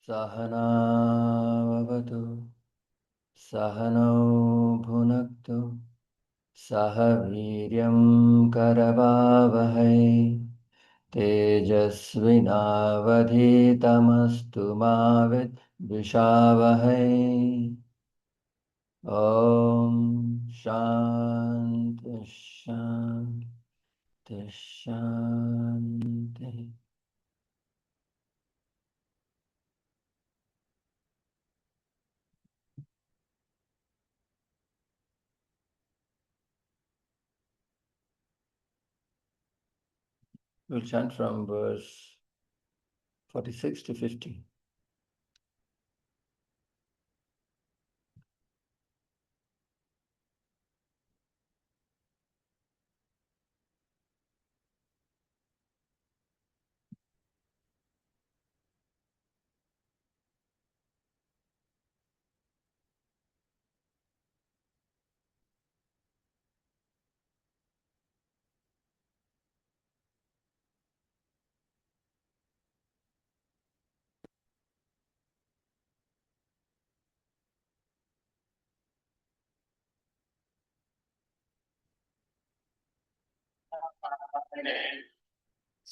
सहनावतु सहनौ भुनक्तु सह वीर्यं करवावहै तेजस्विनावधीतमस्तु मा विद्विषावहै। ॐ शान्ति शान्ति शान्ति। We'll chant from verse 46 to 50.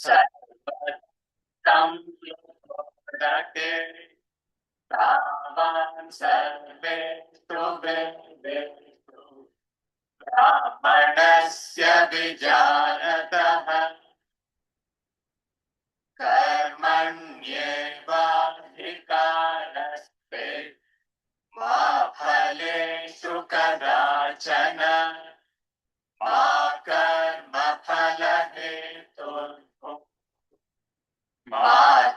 सर्वं योगते तावान् सर्वेषु वेदेषु ब्राह्मणस्य विजानतः कर्मण्येवाधिकारस्ते मा फलेषु कदाचन मा कर्मफलहेतुर्भुः मा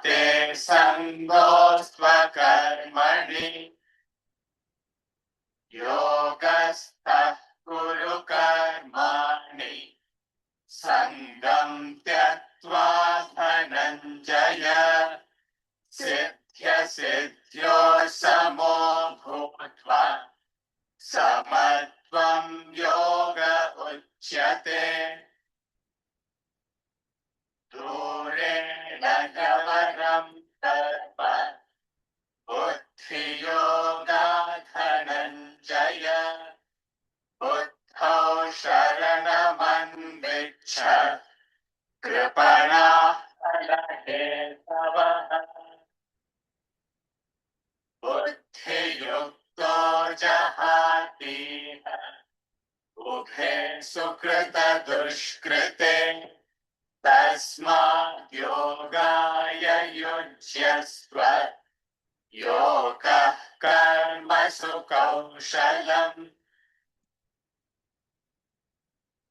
ते सङ्गोऽस्त्वकर्मणि योगस्थः कुरु कर्माणि सङ्गं त्यक्त्वा धनञ्जय सिद्ध्यसिद्ध्यो समो भूत्वा समत्वं योग उच्यते दूरेण ह्यवरं कर्म बुद्धियोगात् धनञ्जय बुद्धौ शरणमन्विच्छ कृपणाः फलहेतवः बुद्धियुक्तो जहातीह उभे सुकृतदुष्कृते तस्मात् योगाय युज्यस्व योगः कर्मसु कौशलम्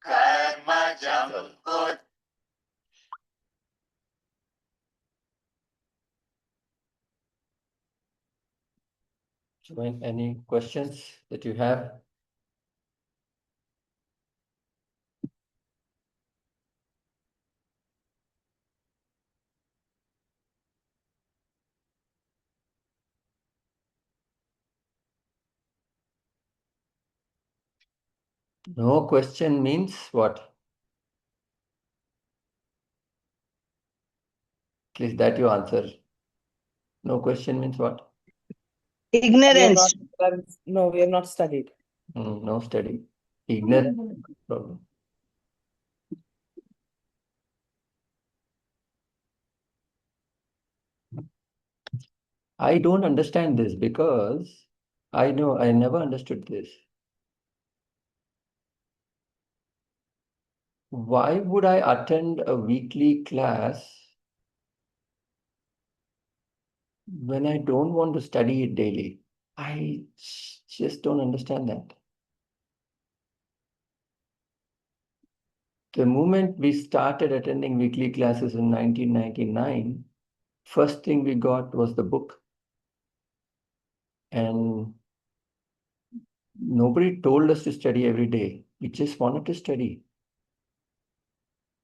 कर्मजं बुद्धिः So, any questions that you have? No question means what? At least that you answer. No question means what? Ignorance. No, we have not studied. No study. Ignorance. Problem. I don't understand this because I know I never understood this. Why would I attend a weekly class when I don't want to study it daily? I just don't understand that. The moment we started attending weekly classes in 1999, first thing we got was the book. And nobody told us to study every day. We just wanted to study.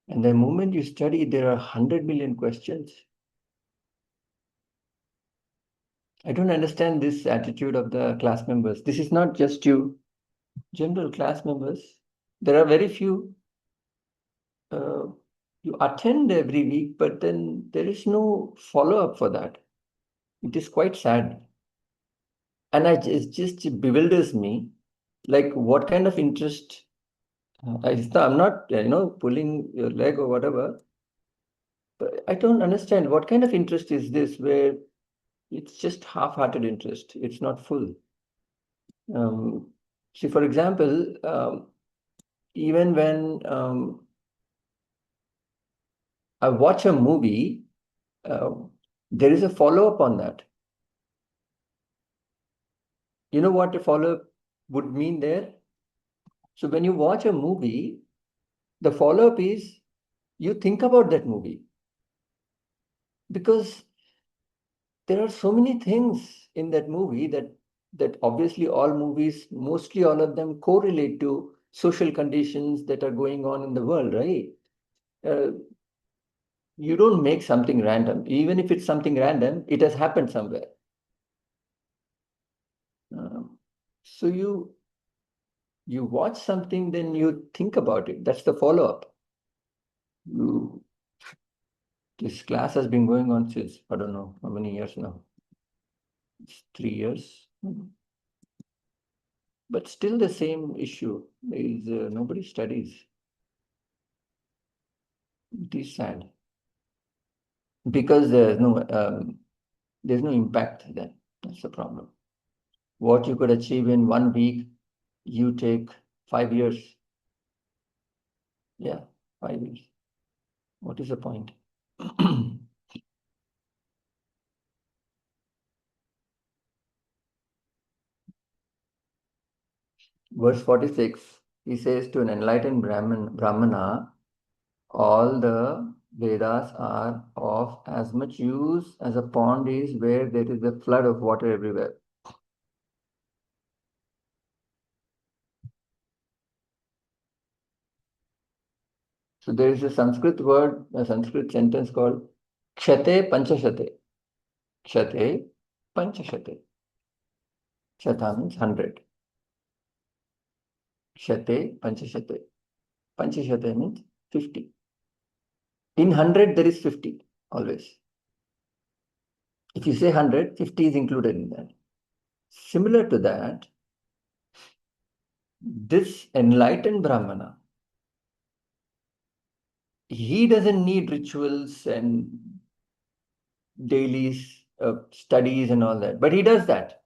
And the moment you study, there are 100 million questions. I don't understand this attitude of the class members. This is not just you, general class members. There are very few. You attend every week, but then there is no follow-up for that. It is quite sad. And it just bewilders me, like what kind of interest, I'm not, pulling your leg or whatever, but I don't understand what kind of interest is this where it's just half-hearted interest. It's not full. See, for example, even when I watch a movie, there is a follow-up on that. You know what a follow-up would mean there? So when you watch a movie, the follow-up is you think about that movie. Because there are so many things in that movie that obviously all movies, mostly all of them correlate to social conditions that are going on in the world, right? You don't make something random. Even if it's something random, it has happened somewhere. So you watch something, then you think about it. That's the follow-up. This class has been going on since, I don't know how many years now. It's 3 years. But still the same issue is nobody studies. It is sad. Because there's no impact then. That's the problem. What you could achieve in 1 week, you take 5 years. Yeah, 5 years. What is the point? Verse 46, he says to an enlightened Brahmana, all the Vedas are of as much use as a pond is where there is a flood of water everywhere. So there is a Sanskrit word, a Sanskrit sentence called Kshate Panchashate. Kshate Panchashate. Shata means 100. Kshate Panchashate. Panchashate means 50. In 100 there is 50 always. If you say 100, 50 is included in that. Similar to that, this enlightened Brahmana, he doesn't need rituals and daily studies and all that, but he does that.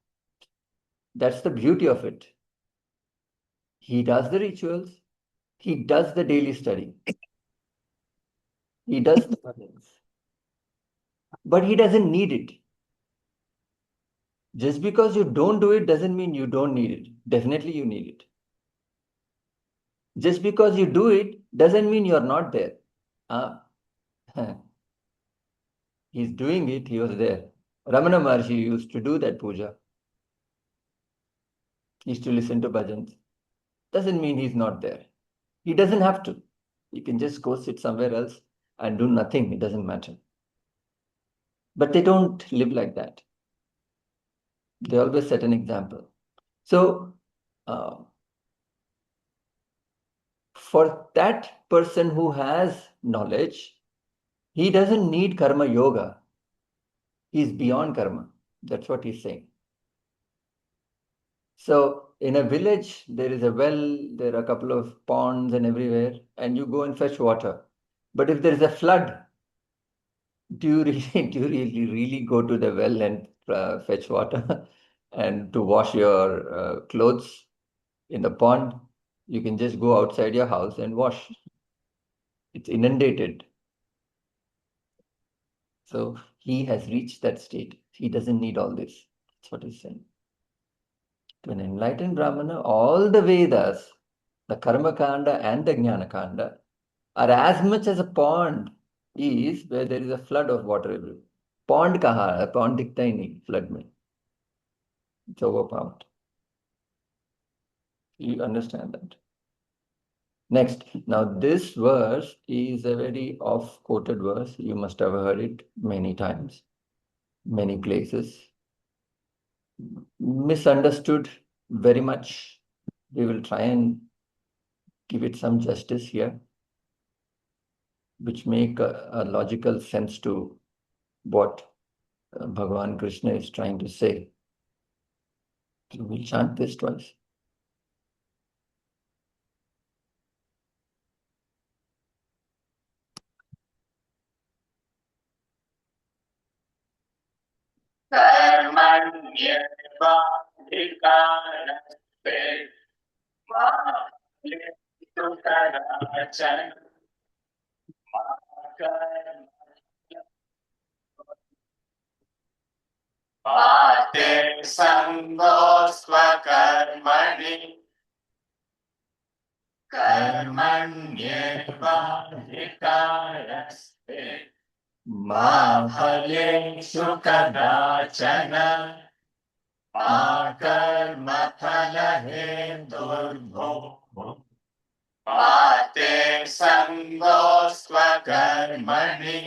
That's the beauty of it. He does the rituals, he does the daily study, he does the bhajans, but he doesn't need it. Just because you don't do it doesn't mean you don't need it. Definitely you need it. Just because you do it doesn't mean you're not there. He's doing it, he was there. Ramana Maharshi used to do that puja. He used to listen to bhajans. Doesn't mean he's not there. He doesn't have to. He can just go sit somewhere else and do nothing. It doesn't matter. But they don't live like that. They always set an example. So, for that person who has knowledge, he doesn't need karma yoga. He's beyond karma. That's what he's saying. So in a village, there is a well, there are a couple of ponds and everywhere, and you go and fetch water. But if there is a flood, do you really go to the well and fetch water and to wash your clothes in the pond? You can just go outside your house and wash. It's inundated. So he has reached that state. He doesn't need all this. That's what he's saying. To an enlightened Brahmana, all the Vedas, the Karma Kanda and the Jnana Kanda, are as much as a pond is where there is a flood of water everywhere. Pond kaha hai? Pond dikhta hi nahi, flood mein. It's overpowered. You understand that? Next, now this verse is a very oft-quoted verse. You must have heard it many times, many places. Misunderstood very much. We will try and give it some justice here, which make a logical sense to what Bhagavan Krishna is trying to say. So we'll chant this twice. कर्मण्येवाधिकारस्ते मा फलेषु कदाचन मा कर्म मा ते सङ्गोऽस्त्वकर्मणि कर्मण्येवाधिकारस्ते मा फलेषु कदाचन मा कर्मफलहेतुर्भुः मा ते सङ्गोऽस्त्वकर्मणि.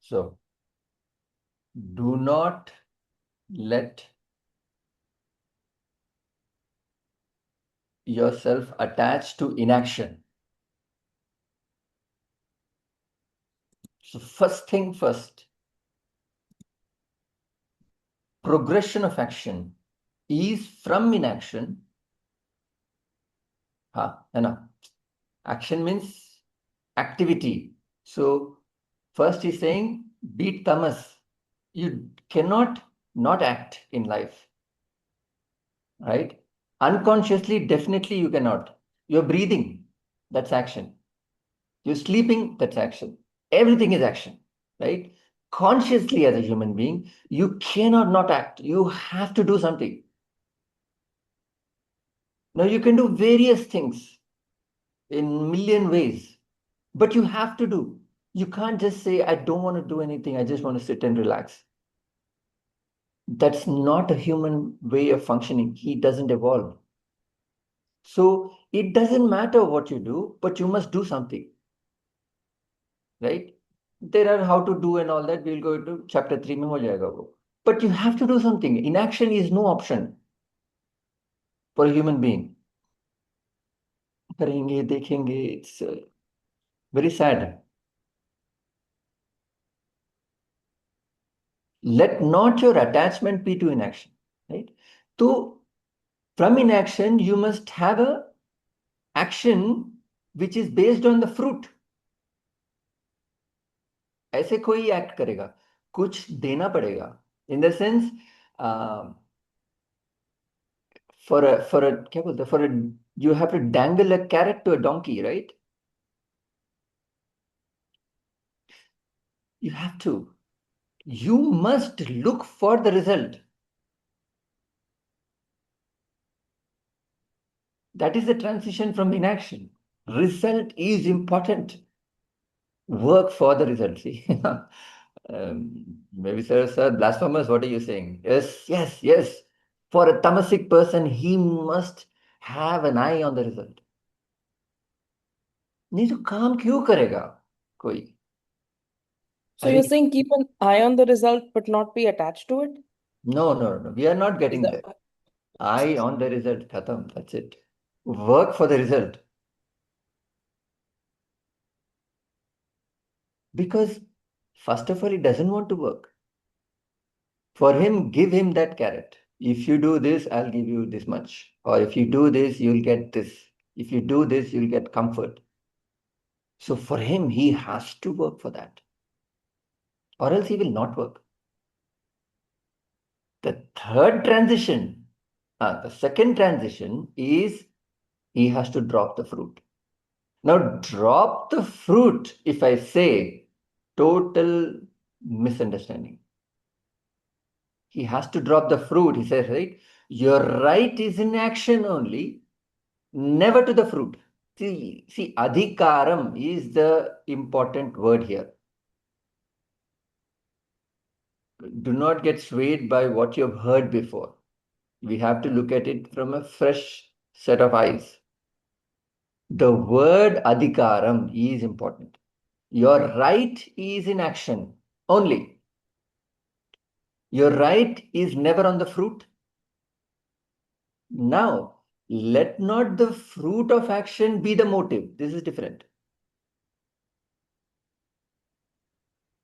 So, do not let yourself attach to inaction. So, first thing first, progression of action is from inaction. Action means activity. So, first he's saying, beat tamas. You cannot not act in life, right? Unconsciously, definitely you cannot. You're breathing, that's action. You're sleeping, that's action. Everything is action, right? Consciously as a human being, you cannot not act. You have to do something. Now you can do various things in million ways, but you have to do. You can't just say, I don't want to do anything. I just want to sit and relax. That's not a human way of functioning. He doesn't evolve. So it doesn't matter what you do, but you must do something, right? There are how to do and all that. We'll go to chapter 3 mein ho jayega wo. But you have to do something. Inaction is no option for a human being. Karenge, dekhenge, it's very sad. Let not your attachment be to inaction, right? So from inaction, you must have a action which is based on the fruit. ऐसे कोई act करेगा, कुछ देना पड़ेगा. In the sense, you have to dangle a carrot to a donkey, right? You have to. You must look for the result. That is the transition from inaction. Result is important. Work for the result. See, maybe sir, blasphemous. What are you saying? Yes. For a tamasic person, he must have an eye on the result. नहीं तो काम क्यों करेगा कोई? So you're saying keep an eye on the result, but not be attached to it? No. We are not getting there. Eye on the result. Khatam. That's it. Work for the result. Because first of all, he doesn't want to work. For him, give him that carrot. If you do this, I'll give you this much. Or if you do this, you'll get this. If you do this, you'll get comfort. So for him, he has to work for that. Or else he will not work. The third transition, the second transition is he has to drop the fruit. Now, drop the fruit, if I say, total misunderstanding. He has to drop the fruit. He says, right? Your right is in action only, never to the fruit. See, adhikaram is the important word here. Do not get swayed by what you have heard before. We have to look at it from a fresh set of eyes. The word adhikaram is important. Your right is in action only. Your right is never on the fruit. Now, let not the fruit of action be the motive. This is different.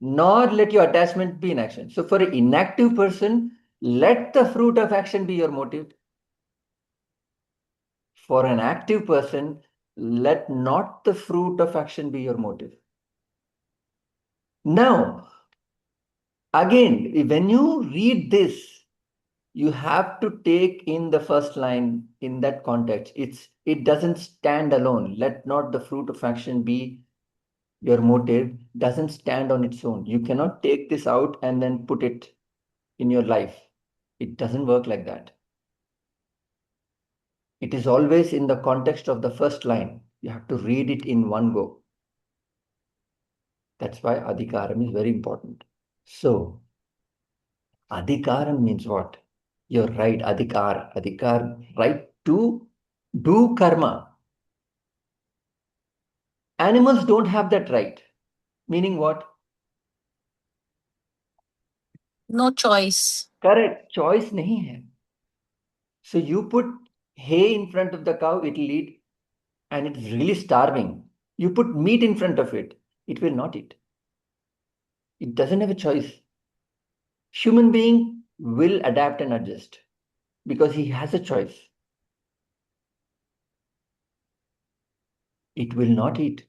Nor let your attachment be in action. So, for an inactive person, let the fruit of action be your motive. For an active person, let not the fruit of action be your motive. Now, again, when you read this, you have to take in the first line in that context. It doesn't stand alone. Let not the fruit of action be your motive. Doesn't stand on its own. You cannot take this out and then put it in your life. It doesn't work like that. It is always in the context of the first line. You have to read it in one go. That's why adhikaram is very important. So, adhikaram means what? Your right, adhikar, right to do karma. Animals don't have that right. Meaning what? No choice. Correct. Choice nahi hai. So you put hay in front of the cow, it will eat, and it's really starving. You put meat in front of it, it will not eat. It doesn't have a choice. Human being will adapt and adjust because he has a choice. It will not eat.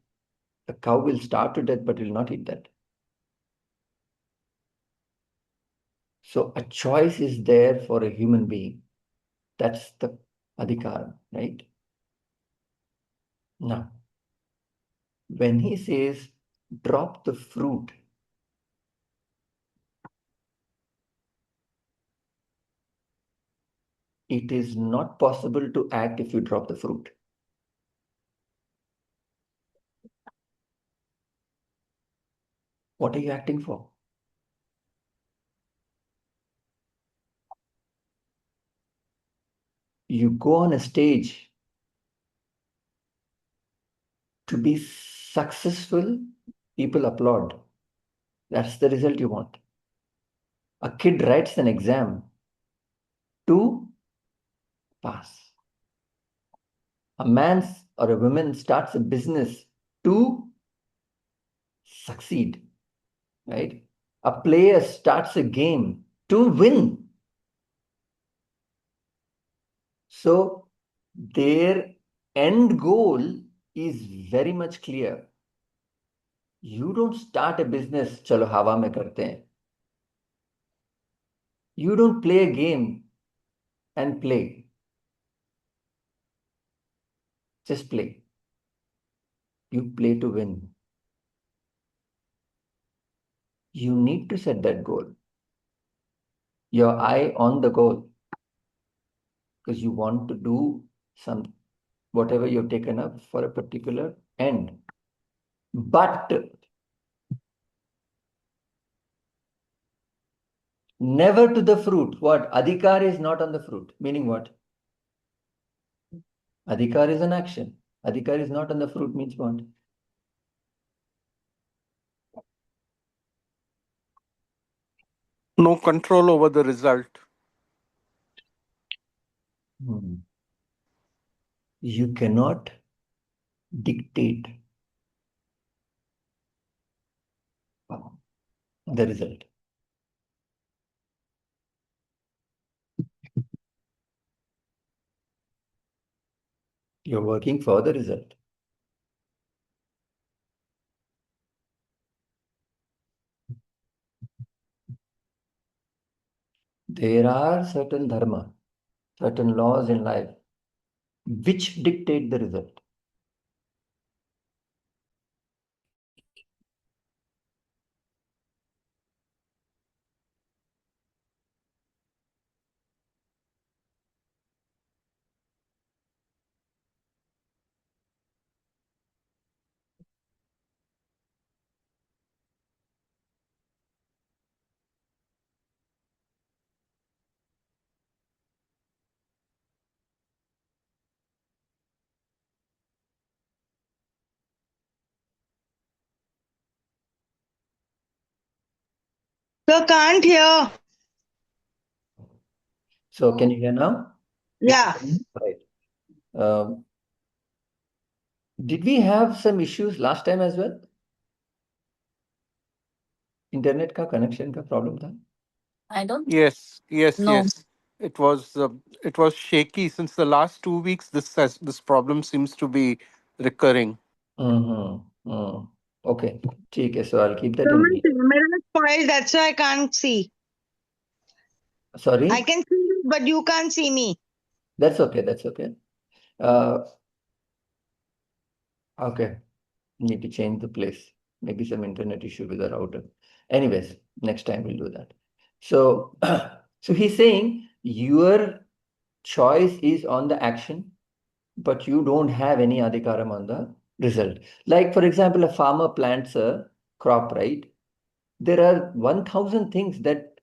The cow will starve to death, but will not eat that. So a choice is there for a human being. That's the adhikar, right? Now, when he says drop the fruit, it is not possible to act if you drop the fruit. What are you acting for? You go on a stage to be successful, people applaud. That's the result you want. A kid writes an exam to pass. A man or a woman starts a business to succeed, right? A player starts a game to win. So their end goal is very much clear. You don't start a business, chalo hawa mein karte hain. You don't play a game and play. Just play. You play to win. You need to set that goal. Your eye on the goal. Because you want to do some whatever you've taken up for a particular end. But never to the fruit. What? Adhikar is not on the fruit. Meaning what? Adhikar is an action. Adhikar is not on the fruit means what? No control over the result. You cannot dictate the result. You're working for the result. There are certain dharma, certain laws in life which dictate the result. Sir, can't hear. So can you hear now? Yeah. Right. Um, did we have some issues last time as well? Internet का connection का problem था? I don't Yes, yes, know. yes. It was shaky since the last 2 weeks. This problem seems to be recurring. Mm-hmm. Okay. ठीक है. So I'll keep that So in my mind. camera is spoiled, that's why I can't see. Sorry? I can see you, but you can't see me. That's okay. That's okay. Okay. Need to change the place. Maybe some internet issue with the router. Anyways, next time we'll do that. So, so he's saying your choice is on the action, but you don't have any adhikaram on the result. Like, for example, a farmer plants a crop, right? There are 1,000 things that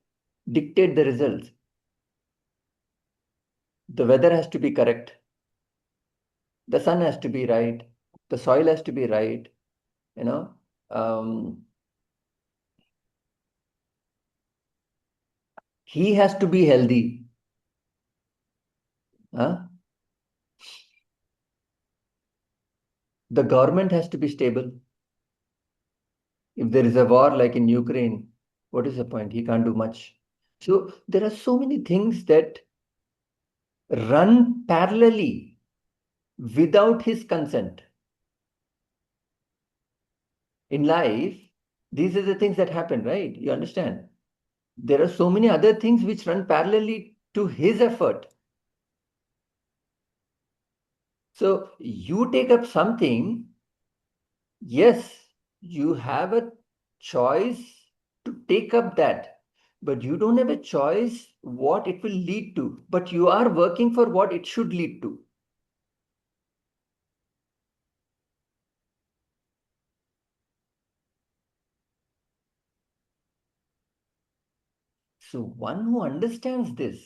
dictate the results. The weather has to be correct. The sun has to be right. The soil has to be right. You know, he has to be healthy. Huh? The government has to be stable. If there is a war like in Ukraine, what is the point? He can't do much. So there are so many things that run parallelly without his consent. In life, these are the things that happen, right? You understand? There are so many other things which run parallelly to his effort. So you take up something, yes, you have a choice to take up that, but you don't have a choice what it will lead to, but you are working for what it should lead to. So one who understands this,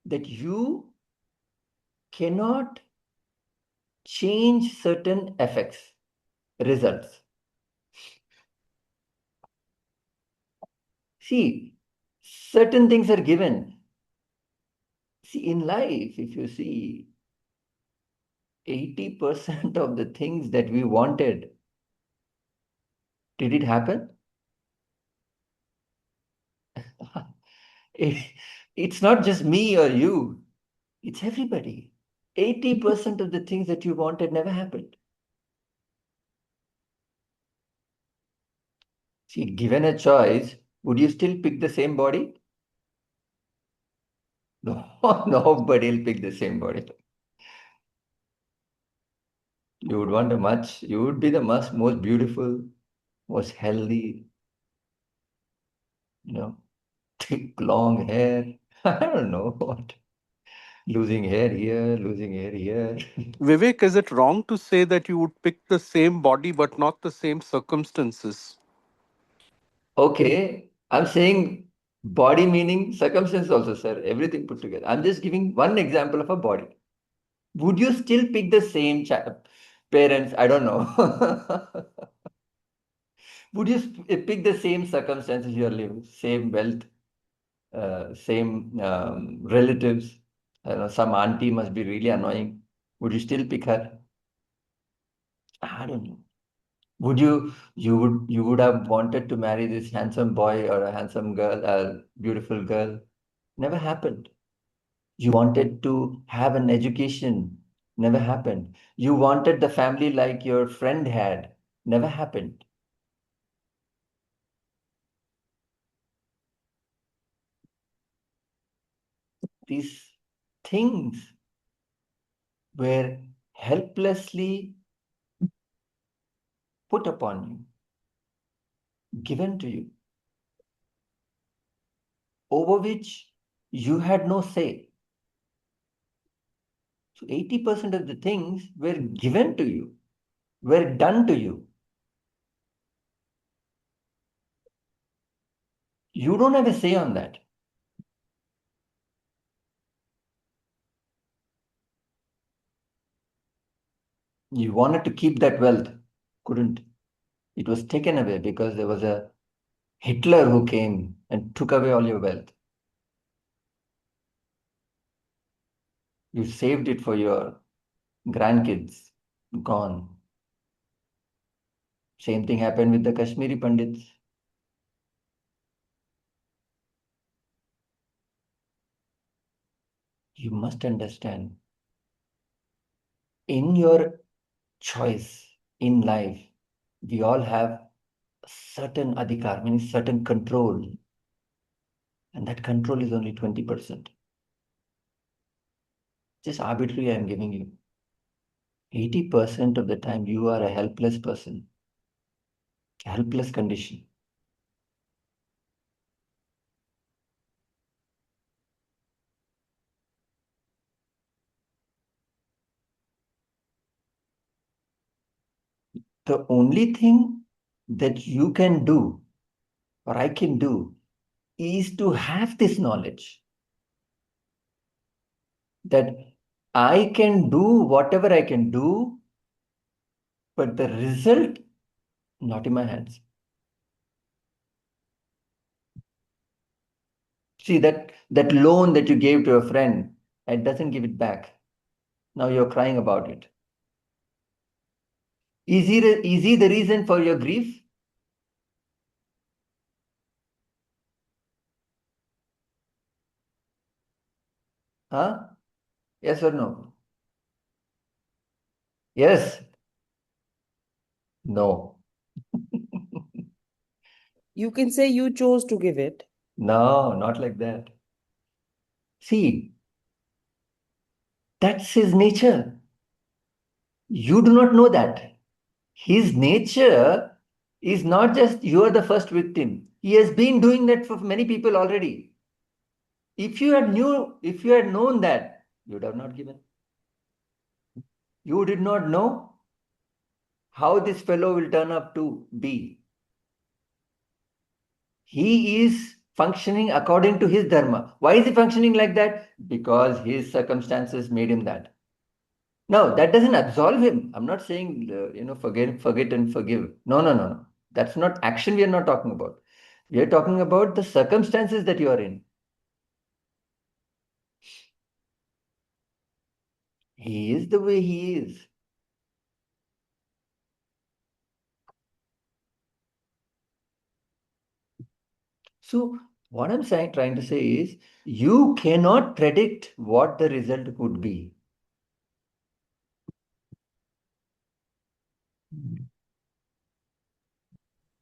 that you cannot change certain effects, results. See, certain things are given. See, in life, if you see, 80% of the things that we wanted, did it happen? It's not just me or you, it's everybody. 80% of the things that you wanted never happened. See, given a choice, would you still pick the same body? No, nobody will pick the same body. You would want you would be the most beautiful, most healthy, thick, long hair. I don't know what. Losing hair here, losing hair here. Vivek, is it wrong to say that you would pick the same body but not the same circumstances? Okay, I'm saying body meaning circumstance also, sir. Everything put together. I'm just giving one example of a body. Would you still pick the same parents? I don't know. Would you pick the same circumstances you're living, same wealth, same relatives? I don't know, some auntie must be really annoying. Would you still pick her? I don't know. You would have wanted to marry this handsome boy or a handsome girl, a beautiful girl? Never happened. You wanted to have an education? Never happened. You wanted the family like your friend had? Never happened. These things were helplessly put upon you, given to you, over which you had no say. So 80% of the things were given to you, were done to you. You don't have a say on that. You wanted to keep that wealth, couldn't. It was taken away because there was a Hitler who came and took away all your wealth. You saved it for your grandkids. Gone. Same thing happened with the Kashmiri Pandits. You must understand, in your choice in life, we all have certain adhikar, meaning certain control. And that control is only 20%. Just arbitrarily, I am giving you. 80% of the time, you are a helpless person, helpless condition. The only thing that you can do, or I can do, is to have this knowledge that I can do whatever I can do, but the result not in my hands. See that loan that you gave to a friend, it doesn't give it back. Now you're crying about it. Is he the reason for your grief? Huh? Yes or no? Yes. No. You can say you chose to give it. No, not like that. See, that's his nature. You do not know that. His nature is not just you are the first victim. He has been doing that for many people already. If you had known that, you would have not given. You did not know how this fellow will turn up to be. He is functioning according to his dharma. Why is he functioning like that? Because his circumstances made him that. No, that doesn't absolve him. I'm not saying, forget and forgive. No, no, no, no. That's not action we are not talking about. We are talking about the circumstances that you are in. He is the way he is. So, what I'm trying to say is, you cannot predict what the result could be.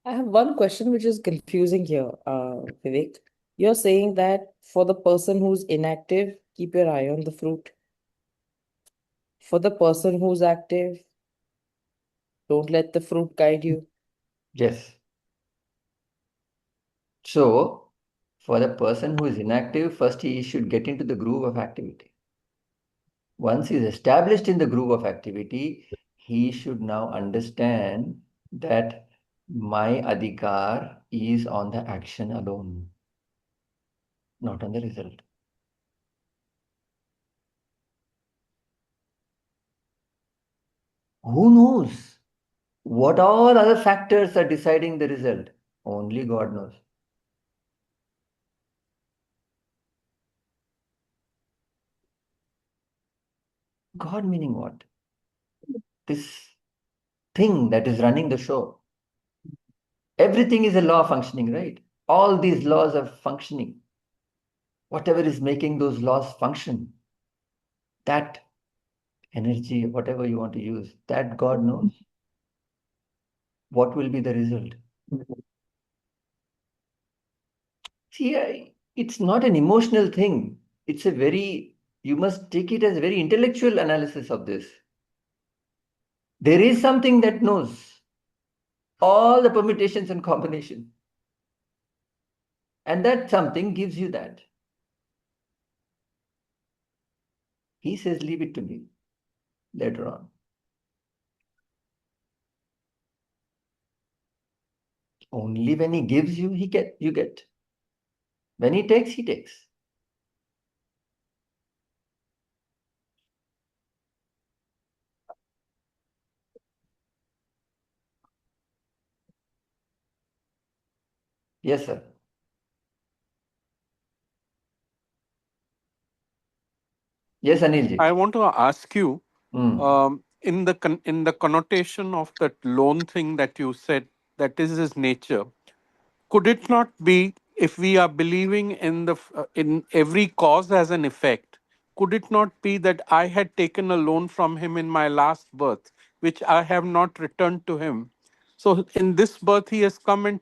I have one question which is confusing here, Vivek. You're saying that for the person who's inactive, keep your eye on the fruit. For the person who's active, don't let the fruit guide you. Yes. So, for the person who is inactive, first he should get into the groove of activity. Once he is established in the groove of activity, he should now understand that my adhikar is on the action alone, not on the result. Who knows what all other factors are deciding the result? Only God knows. God meaning what? This thing that is running the show. Everything is a law functioning, right? All these laws are functioning. Whatever is making those laws function, that energy, whatever you want to use, that God knows. What will be the result? See, it's not an emotional thing. It's you must take it as a very intellectual analysis of this. There is something that knows all the permutations and combinations. And that something gives you that. He says, leave it to me later on. Only when he gives you, you get. When he takes, he takes. Yes, sir. Yes, Anilji. I want to ask you, Hmm. in the connotation of that loan thing that you said, that is his nature. Could it not be, if we are believing in in every cause as an effect, could it not be that I had taken a loan from him in my last birth, which I have not returned to him? So in this birth, he has come and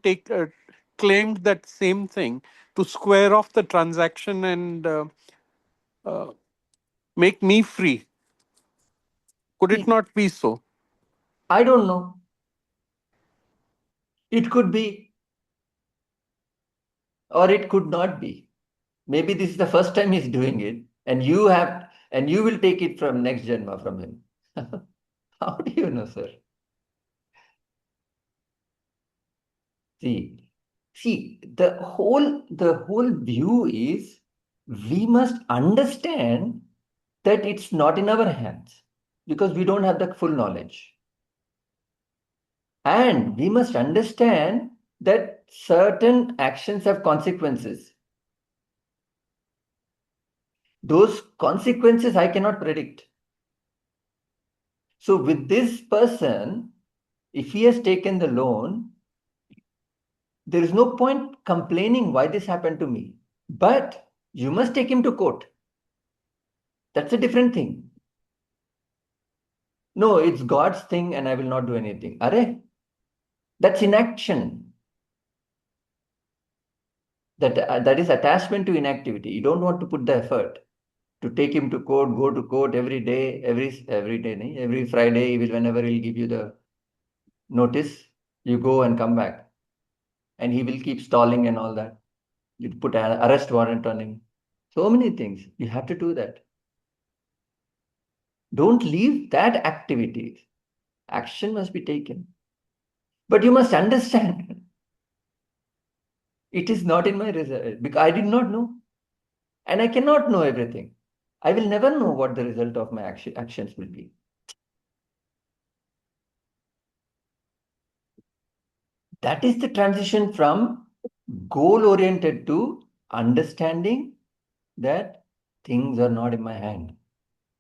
claimed that same thing to square off the transaction and make me free. Could it See, not be so? I don't know. It could be, or it could not be. Maybe this is the first time he's doing it, and you will take it from next Janma from him. How do you know, sir? See, the whole view is we must understand that it's not in our hands because we don't have the full knowledge. And we must understand that certain actions have consequences. Those consequences I cannot predict. So with this person, if he has taken the loan, there is no point complaining why this happened to me. But you must take him to court. That's a different thing. No, it's God's thing and I will not do anything. Are? That's inaction. That is attachment to inactivity. You don't want to put the effort to take him to court, go to court every day, every day, nahi? Every Friday, whenever he'll give you the notice, you go and come back. And he will keep stalling and all that. You put an arrest warrant on him. So many things. You have to do that. Don't leave that activity. Action must be taken. But you must understand it is not in my result because I did not know. And I cannot know everything. I will never know what the result of my actions will be. That is the transition from goal oriented to understanding that things are not in my hand.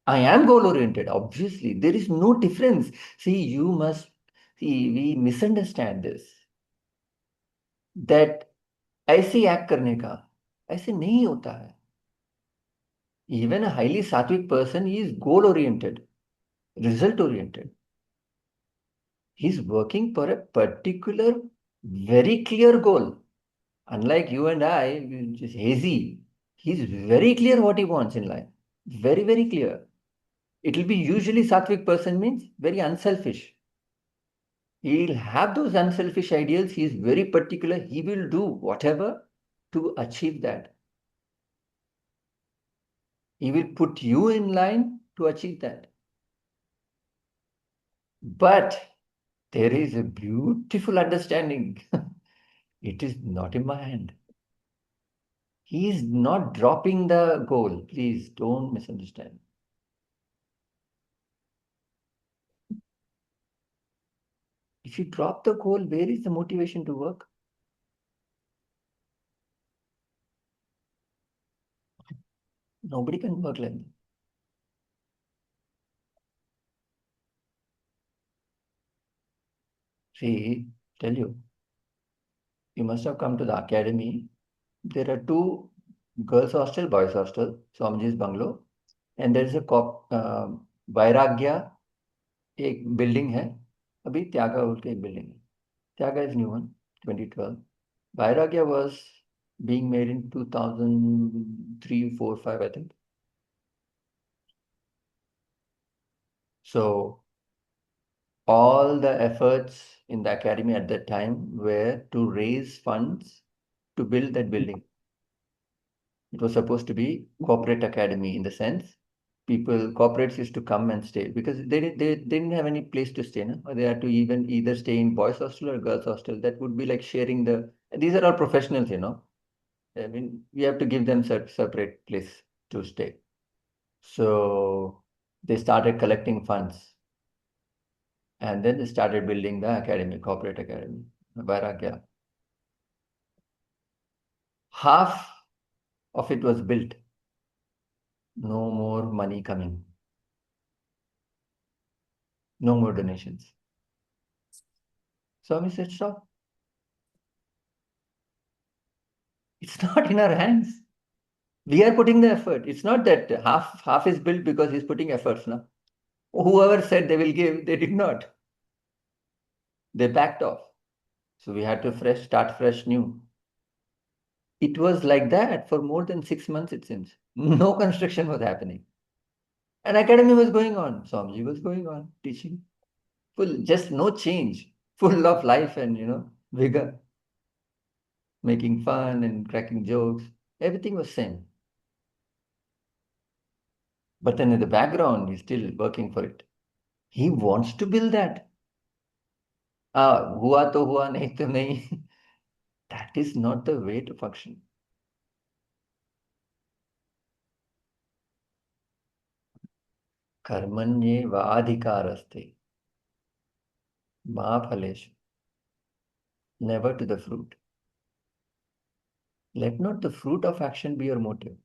I am goal oriented, obviously. There is no difference. We misunderstand this. That ऐसे act करने का ऐसे नहीं होता है. Even a highly sattvic person is goal oriented, result oriented. He's working for a particular, very clear goal. Unlike you and I, we're just hazy. He's very clear what he wants in life. Very, very clear. It will be usually sattvic person means very unselfish. He'll have those unselfish ideals. He is very particular. He will do whatever to achieve that. He will put you in line to achieve that. But there is a beautiful understanding. It is not in my hand. He is not dropping the goal. Please don't misunderstand. If you drop the goal, where is the motivation to work? Nobody can work like that. See, tell you, you must have come to the academy. There are two girls hostel, boys hostel, Swamiji's bungalow, and there is a वैराग्य एक building है. अभी त्यागा बोल के एक building है. त्यागा is new one, 2012. Vairagya was being made in 2003, 4, 5, I think. So all the efforts in the academy at that time were to raise funds to build that building. It was supposed to be corporate academy in the sense corporates used to come and stay because they didn't have any place to stay. No? Or they had to either stay in boys hostel or girls hostel. That would be like sharing these are all professionals, I mean, we have to give them separate place to stay. So they started collecting funds and then they started building the academy, corporate academy, Vairagya. half of it was built. No more money coming. No more donations. Swami said, stop. It's not in our hands. We are putting the effort. It's not that half is built because he's putting efforts. No? Whoever said they will give, they did not. They backed off. So we had to start fresh new. It was like that for more than 6 months, it seems. No construction was happening. An academy was going on. Swamiji was going on, teaching. Full, just no change. Full of life and, vigor. Making fun and cracking jokes. Everything was same. But then in the background, he's still working for it. He wants to build that. Hua to hua, nahi to nahi. That is not the way to function. Karmanye vaadhikaraste. Mafaleshu. Never to the fruit. Let not the fruit of action be your motive.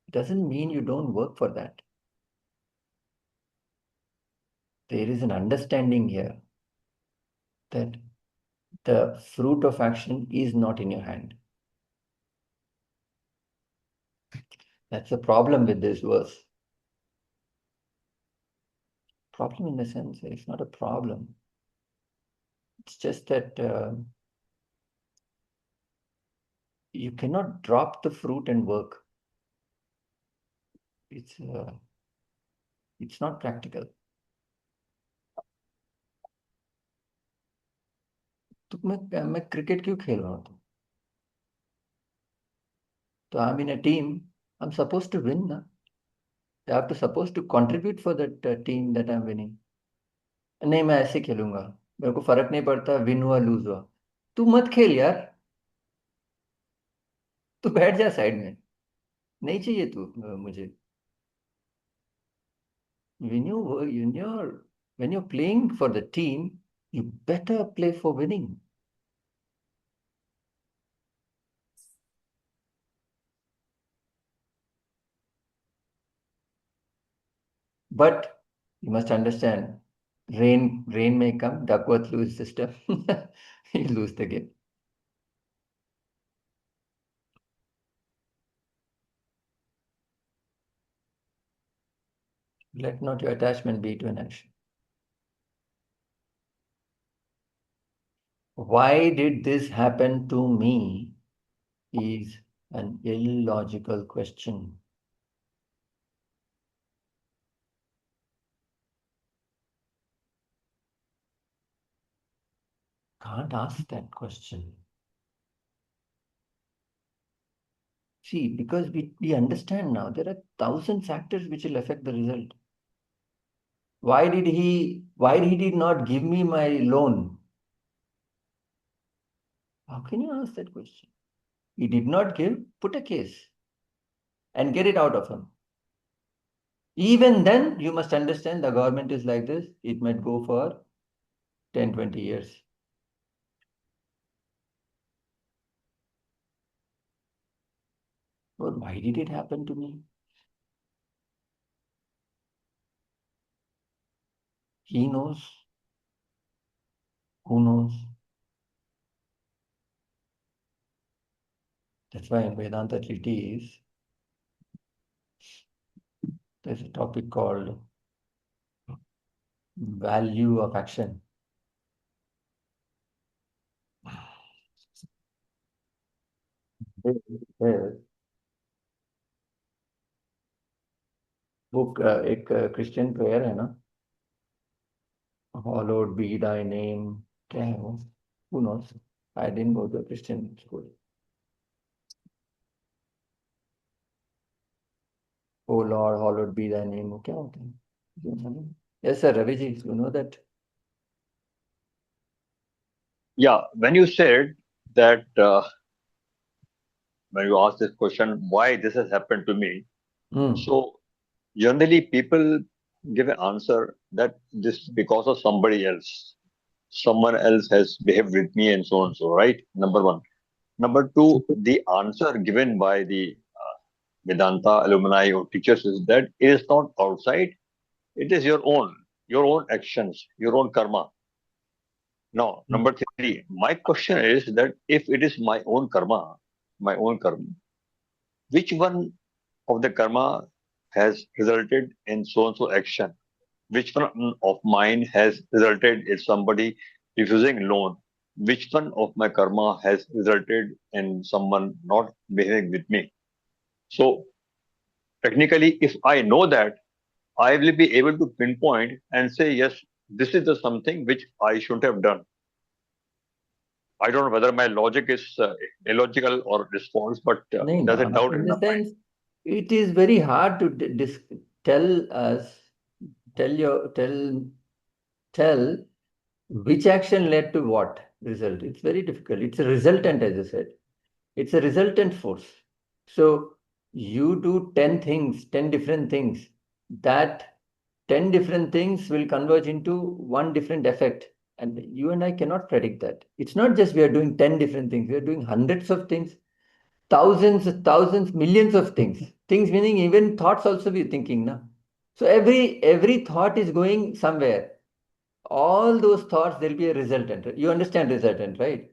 It doesn't mean you don't work for that. There is an understanding here that the fruit of action is not in your hand. That's the problem with this verse. Problem in the sense, it's not a problem. It's just that you cannot drop the fruit and work. It's not practical. तो मैं cricket क्यों खेल रहा हूँ? तो I'm in a team. I'm supposed to win, na? I have to supposed to contribute for that team that I'm winning. नहीं, मैं ऐसे खेलूंगा. मेरे को फर्क नहीं पड़ता विन हुआ लूज हुआ. तू मत खेल यार. तू बैठ जा साइड में. नहीं चाहिए तू मुझे. When you're playing for the team, you better play for winning. But you must understand, rain may come, Duckworth lose system. You lose the game. Let not your attachment be to an action. Why did this happen to me is an illogical question. Can't ask that question. See, because we understand now there are 1,000 factors which will affect the result. Why did he not give me my loan? How can you ask that question? He did not give, put a case and get it out of him. Even then, you must understand the government is like this. It might go for 10, 20 years. Well, why did it happen to me? He knows. Who knows? That's why in Vedanta treatise, there's a topic called value of action. वो एक Christian prayer है ना, hallowed be thy name. क्या है वो? Who knows? I didn't go to a Christian school. Oh Lord, hallowed be thy name. वो क्या होता है? Yes, sir, Ravi ji, you know that? Yeah, when you said that, when you asked this question, why this has happened to me, so generally people give an answer that this is because of somebody else. Someone else has behaved with me and so on, so right? Number one. Number two, the answer given by the Vedanta alumni or teachers is that it is not outside, it is your own actions, your own karma. Now, number three, my question is that if it is my own karma, which one of the karma has resulted in so and so action? Which one of mine has resulted in somebody refusing loan? Which one of my karma has resulted in someone not behaving with me? So technically, if I know that, I will be able to pinpoint and say, yes, this is the something which I shouldn't have done. I don't know whether my logic is illogical or response, but No, there's a no. doubt In in the my mind. sense, it is very hard to tell us, tell which action led to what result. It's very difficult. It's a resultant, as I said. It's a resultant force. So you do 10 things, 10 different things. That 10 different things will converge into one different effect. And you and I cannot predict that. It's not just we are doing 10 different things, we are doing hundreds of things, thousands, millions of things. Things meaning even thoughts also we're thinking now. So every thought is going somewhere. All those thoughts, there'll be a resultant. You understand resultant, right?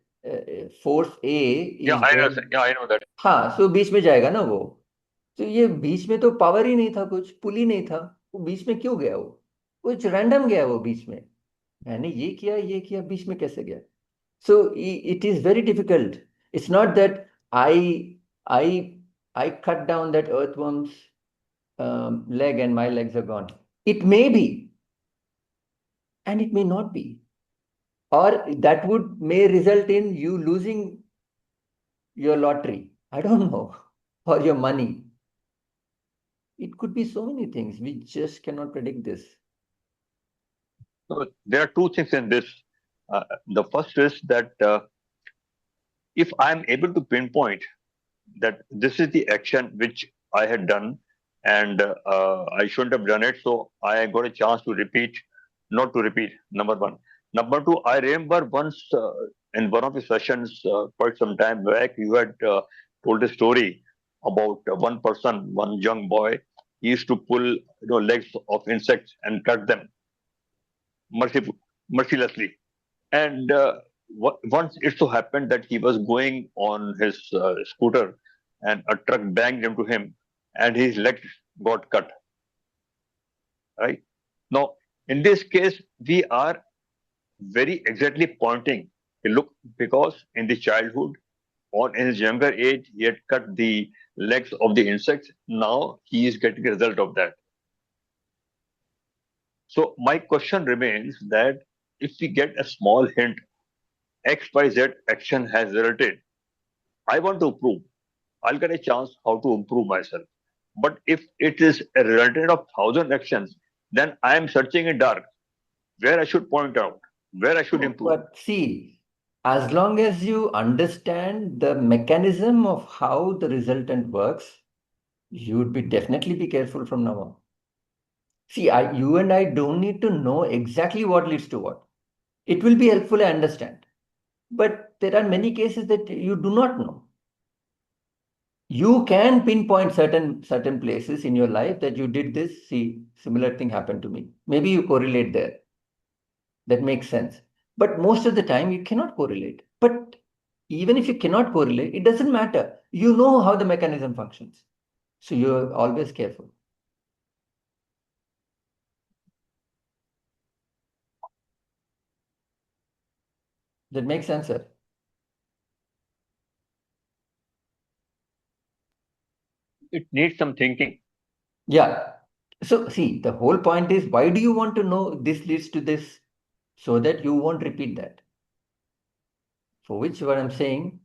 Force A Yeah, is I know. going. Yeah, I know that. हाँ, सो बीच में जाएगा ना वो. तो ये बीच में तो power ही नहीं था, कुछ पुल ही नहीं था. वो बीच में क्यों गया? वो कुछ रैंडम गया वो बीच में. मैंने ये किया बीच में कैसे गया? So it is very difficult. It's not that I I cut down that earthworm's leg and my legs are gone. It may be, and it may not be, or that would may result in you losing your lottery. I don't know, or your money. It could be so many things. We just cannot predict this. So there are two things in this. The first is that if I'm able to pinpoint that this is the action which I had done and I shouldn't have done it, so I got a chance to repeat, not to repeat, number one. Number two, I remember once in one of the sessions quite some time back, you had told a story about one person, one young boy, he used to pull legs of insects and cut them mercilessly. And once it so happened that he was going on his scooter and a truck banged into him and his leg got cut. Right? Now, in this case, we are very exactly pointing, look, because in the childhood or in his younger age, he had cut the legs of the insects. Now he is getting a result of that. So my question remains that if we get a small hint, XYZ action has resulted, I want to improve. I'll get a chance how to improve myself. But if it is a resultant of thousand actions, then I am searching in dark where I should point out, where I should improve. But see, as long as you understand the mechanism of how the resultant works, you would be definitely be careful from now on. See, you and I don't need to know exactly what leads to what. It will be helpful, I understand. But there are many cases that you do not know. You can pinpoint certain places in your life that you did this. See, similar thing happened to me. Maybe you correlate there. That makes sense. But most of the time you cannot correlate. But even if you cannot correlate, it doesn't matter. You know how the mechanism functions. So you're always careful. That makes sense, sir. It needs some thinking. Yeah. So see, the whole point is, why do you want to know this leads to this? So that you won't repeat that. For which what I'm saying,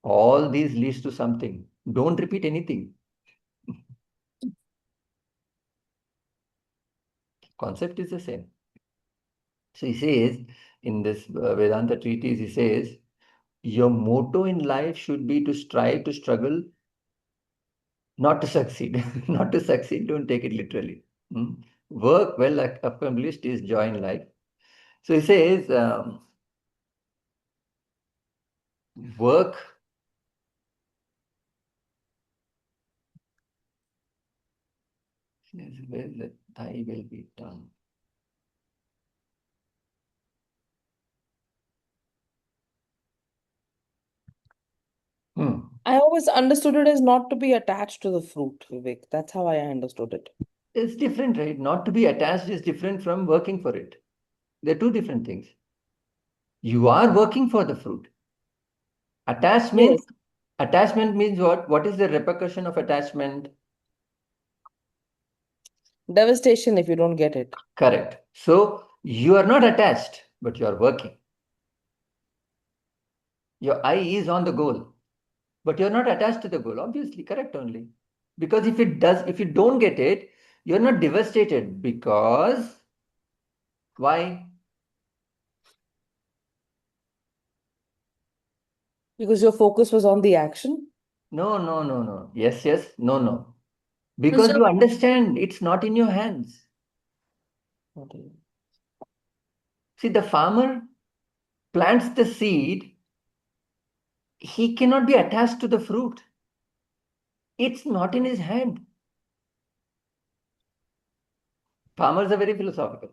all these leads to something. Don't repeat anything. Concept is the same. So he says in this Vedanta treatise, he says, your motto in life should be to strive to struggle, not to succeed. Not to succeed, don't take it literally. Work well accomplished is joy in life. So he says, work His will, that thy will be done. I always understood it as not to be attached to the fruit, Vivek. That's how I understood it. It's different, right? Not to be attached is different from working for it. They're two different things. You are working for the fruit. Attachment, Yes. attachment means what? What is the repercussion of attachment? Devastation if you don't get it. Correct. So you are not attached, but you are working. Your eye is on the goal, but you're not attached to the goal. Obviously, correct only. Because if you don't get it, you're not devastated. Because why? Because your focus was on the action. No, no, no, no. Yes, yes, no, no. Because Because you understand it's not in your hands. Okay. See, the farmer plants the seed, he cannot be attached to the fruit. It's not in his hand. Farmers are very philosophical.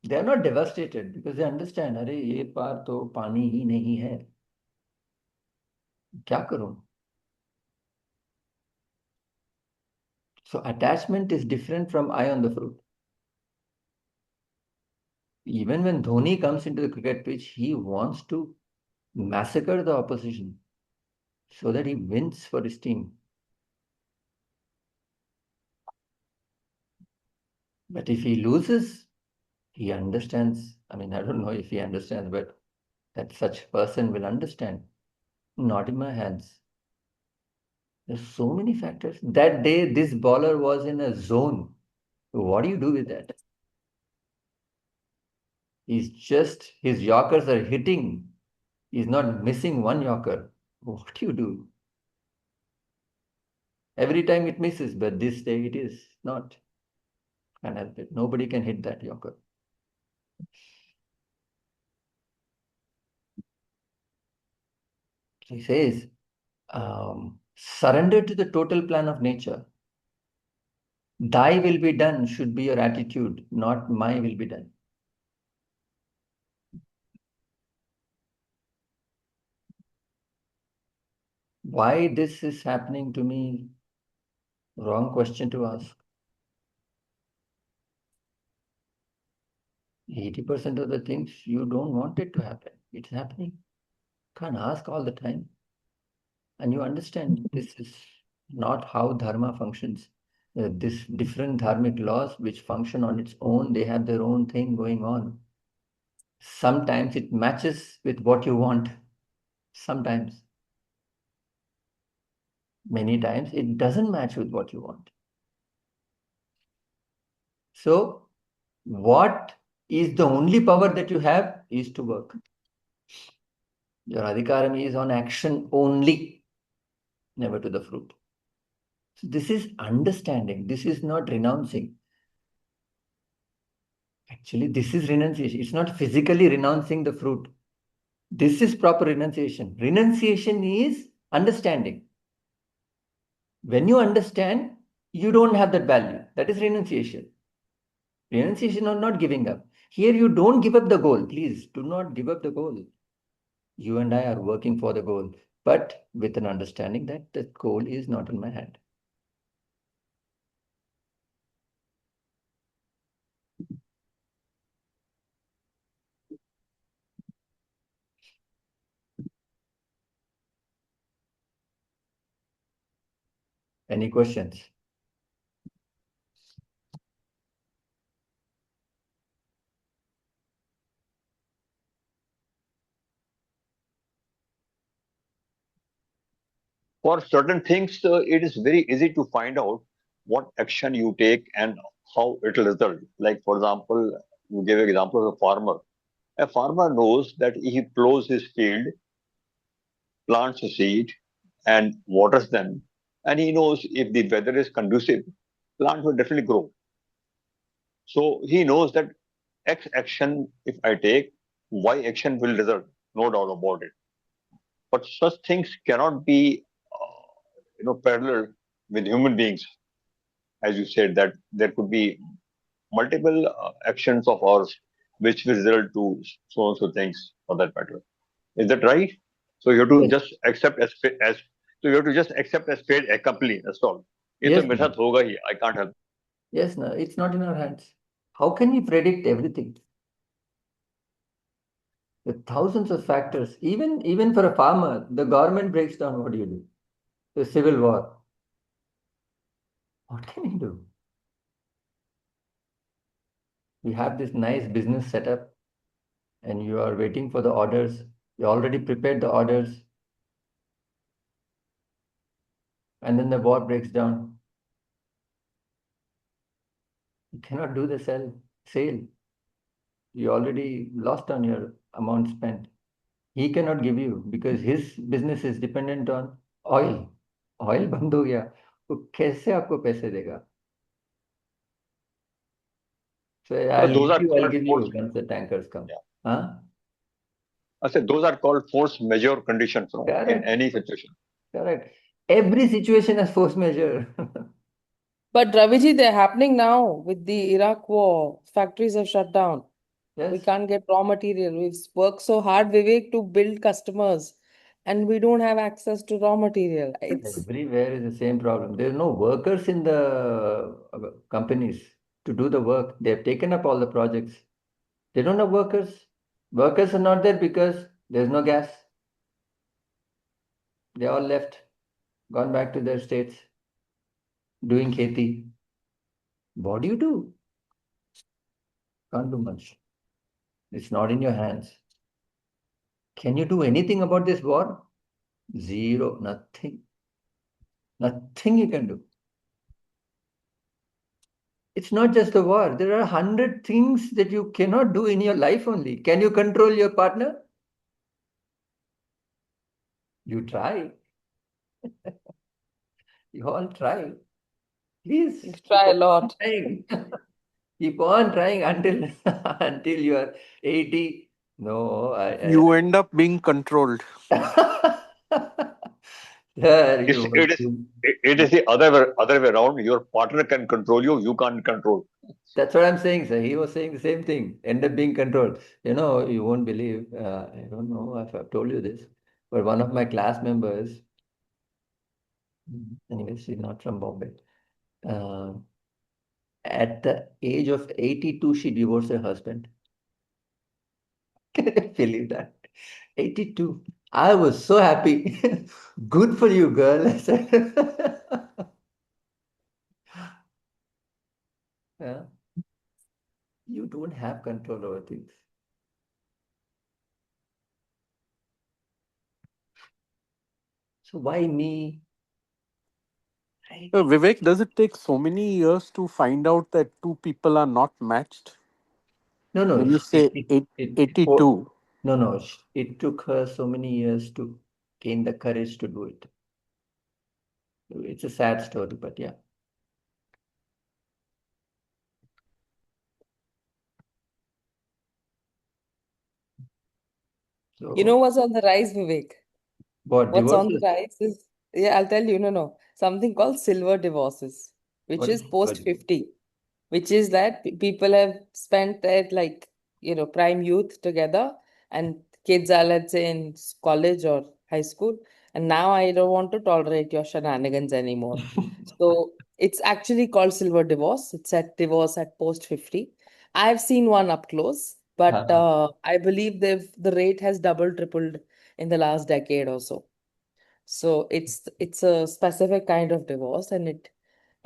They are not devastated because they understand, अरे ये बार तो पानी ही नहीं है, क्या करूं? So attachment is different from eye on the fruit. Even when Dhoni comes into the cricket pitch, he wants to massacre the opposition so that he wins for his team. But if he loses, he understands. I mean, I don't know if he understands, but that such person will understand. Not in my hands. There's so many factors. That day, this bowler was in a zone. What do you do with that? His Yorkers are hitting. He's not missing one Yorker. What do you do? Every time it misses, but this day it is not. Can't help it. Nobody can hit that Yorker. He says, surrender to the total plan of nature. Thy will be done should be your attitude, not my will be done. Why this is happening to me? Wrong question to ask. 80% of the things you don't want it to happen. It's happening. Can't ask all the time. And you understand this is not how dharma functions. This different dharmic laws which function on its own, they have their own thing going on. Sometimes it matches with what you want. Sometimes. Many times it doesn't match with what you want. So, what is the only power that you have is to work. Your adhikaram is on action only, never to the fruit. So this is understanding. This is not renouncing. Actually, this is renunciation. It's not physically renouncing the fruit. This is proper renunciation. Renunciation is understanding. When you understand, you don't have that value. That is renunciation. Renunciation or not giving up. Here you don't give up the goal. Please do not give up the goal. You and I are working for the goal, but with an understanding that the goal is not in my hand. Any questions? For certain things, it is very easy to find out what action you take and how it will result. Like, for example, you gave an example of a farmer. A farmer knows that if he plows his field, plants a seed, and waters them, and he knows if the weather is conducive, plant will definitely grow. So he knows that X action, if I take, Y action will result, no doubt about it. But such things cannot be, parallel with human beings, as you said, that there could be multiple actions of ours which will result to so and so things for that matter. Is that right? So you have to Yes. just accept as so you have to just accept as fate accompli. That's all. ये तो Yes, मेरे no. साथ होगा ही. I can't help. Yes, no. It's not in our hands. How can we predict everything? With thousands of factors. Even for a farmer, the government breaks down. What do you do? The civil war. What can you do? We have this nice business setup, and you are waiting for the orders. You already prepared the orders, and then the war breaks down. You cannot do the sale. You already lost on your amount spent. He cannot give you because his business is dependent on oil. Oil बंद हो गया, वो कैसे आपको पैसे देगा? So So those are I'll called give force. you once the tankers come. Yeah. Huh? I said those are called force majeure conditions, no, in Correct. any situation. Correct. Every situation has force majeure. But Raviji, they're happening now with the Iraq war. Factories are shut down. We Yes. can't get raw material. We've worked so hard, Vivek, to build customers, and we don't have access to raw material. It's Everywhere is the same problem. There's no workers in the companies to do the work. They have taken up all the projects. They don't have workers. Workers are not there because there's no gas. They all left, gone back to their states, doing kheti. What do you do? Can't do much. It's not in your hands. Can you do anything about this war? Zero, nothing. Nothing you can do. It's not just the war. There are 100 things that you cannot do in your life only. Can you control your partner? You try. You all try. Please we keep try a on lot. trying. Keep on trying until until you are 80. No, You end up being controlled. Sir, It's, it is it is the other way around. Your partner can control you. You can't control. that's what I'm saying, sir. He was saying the same thing. End up being controlled. You won't believe. I don't know if I've told you this, but one of my class members, anyway, she's not from Bombay. Uh, at the age of 82, she divorced her husband. Can you believe that? 82. I was so happy. Good for you, girl. I said. Yeah. You don't have control over things. So why me? Right? Vivek, does it take so many years to find out that two people are not matched? No, no. When you say For, 82, no, no. It took her so many years to gain the courage to do it. It's a sad story, but yeah. You know So what's on the rise, Vivek? what What's on the divorces? rise is, yeah, I'll tell you, no, something called silver divorces, which What is post what 50, which is that people have spent their prime youth together, and kids are, let's say, in college or high school, and now I don't want to tolerate your shenanigans anymore. So it's actually called silver divorce. It's at divorce at post 50. I've seen one up close, but uh, I believe the rate has doubled, tripled in the last decade or so. So it's a specific kind of divorce, and it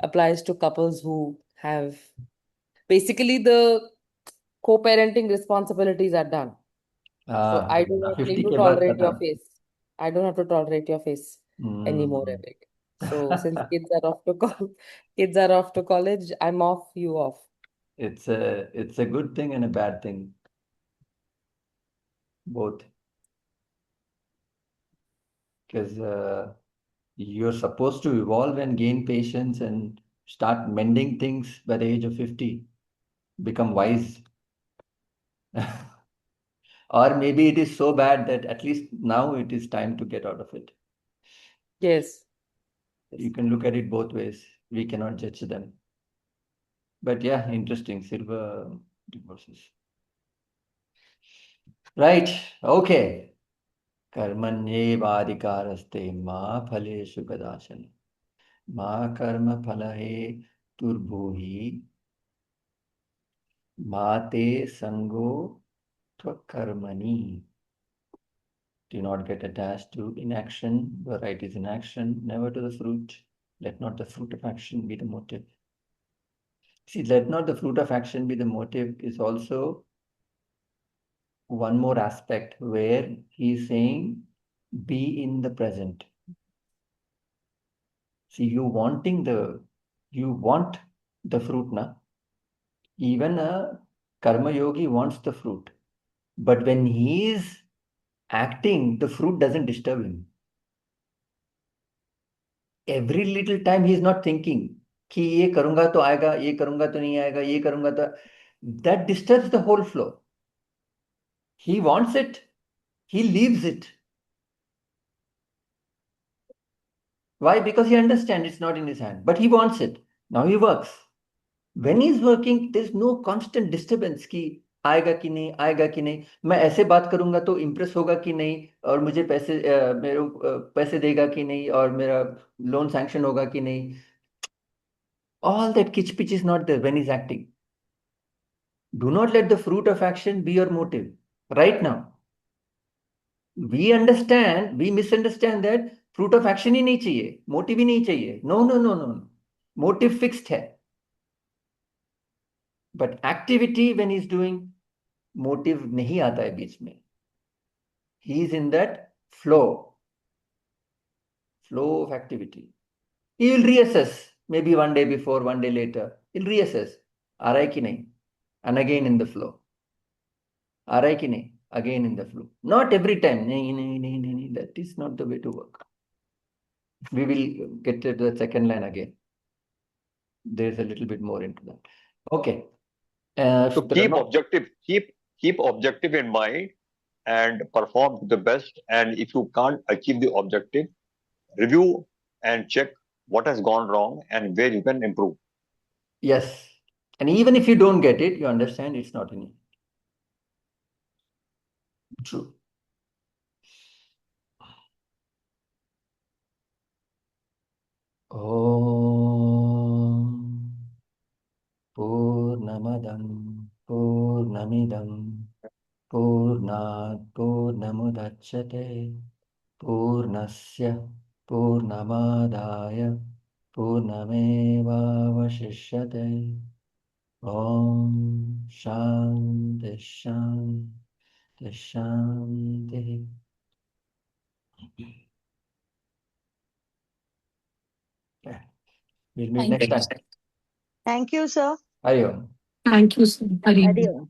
applies to couples who have basically the co-parenting responsibilities are done. So I do not need 50 to के बाद tolerate your खत्म. face. I don't have to tolerate your face anymore, Hmm. Eric. So since kids are off to kids are off to college, I'm off, you off. It's a good thing and a bad thing, both. Because you're supposed to evolve and gain patience and start mending things by the age of 50, become wise. Or maybe it is so bad that at least now it is time to get out of it. Yes. You can look at it both ways. We cannot judge them. But yeah, interesting. Silver divorces. Right. Okay. कर्मण्येवाधिकारस्ते मा फलेषु कदाचन मा कर्म फलहे तुर्भूहि मा ते संगो त्वकर्मणि. Do not get attached to inaction. The right is in action, never to the fruit. Let not the fruit of action be the motive. See, let not the fruit of action be the motive is also one more aspect where he is saying be in the present. See, you want the fruit, na? Even a karma yogi wants the fruit. But when he is acting, the fruit doesn't disturb him. Every little time he is not thinking कि ये करूंगा तो आएगा, ये करूंगा तो नहीं आएगा, ये करूंगा तो. That disturbs the whole flow. He wants it, he leaves it. Why? Because he understands it's not in his hand, but he wants it. Now he works. When he's working, there's no constant disturbance कि आएगा कि नहीं, आएगा कि नहीं, मैं ऐसे बात करूंगा तो इम्प्रेस होगा कि नहीं, और मुझे पैसे मेरे पैसे देगा कि नहीं, और मेरा लोन सैंक्शन होगा कि नहीं. All that kitch pitch is not there when he's acting. Do not let the fruit of action be your motive. Right now, we misunderstand that fruit of action ही नहीं चाहिए, motive ही नहीं चाहिए. No. Motive fixed है. But activity when he's doing, motive नहीं आता है बीच में. He is in that flow of activity. He will reassess, maybe one day before, one day later. He'll reassess. आ रहा है कि नहीं? And again in the flow. आ रहा है कि नहीं? Again in the flow. Not every time. नहीं. That is not the way to work. We will get to the second line again. There's a little bit more into that. Okay. So keep objective in mind and perform to the best. And if you can't achieve the objective, review and check what has gone wrong and where you can improve. Yes. And even if you don't get it, you understand it's not in you. True. Om Purnamadam Purnamidam Purnat Purnamudachyate Purnasya Purnamadaya Purnamevavashishyate. Om Shanti Shanti. Yeah. We'll meet next time. Thank you, sir. Hari Om. Thank you, sir. Hari Om. Adios.